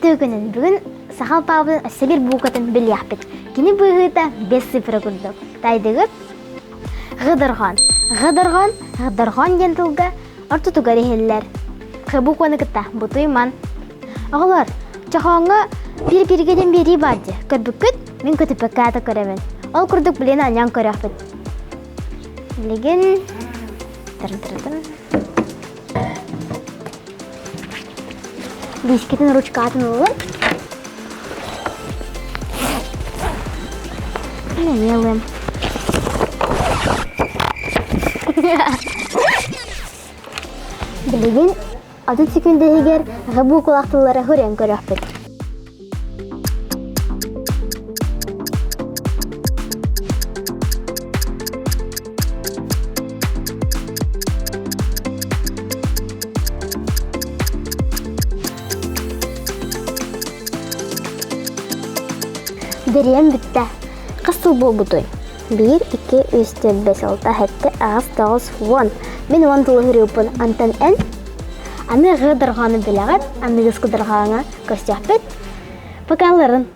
төгінін бүгін сақал пабын өссебір бұғытын білияқпет. Кені бұғыта 5 цифры күрдік. Тайдығы ғыдырған. Ғыдырған ентілгі орту тұғары хеллер. Қыбу қоны күтті, бұты иман. Ағылар, чақуанға бір-біргеден бері барды. Көрбүккіт, мен көтіпі кәті көремін. Ол күрдік білені анян көріқпет. Білеген... Тырын. Бискетін ручка атын олар. Не мелым. Білеген, атын секунде егер ғыбу құлақтылары хүрен көріқпет. Дерем бітті. Қысыл бол бұтой. 1, 2, 3, 4, 5, 6, 7, 8, 9, 10. Мен 10 тұлы ғырыпын антан ән. Аны ғыдырғаны біліғат, аны ғыз қыдырғаны көрсеқпет. Покаларын.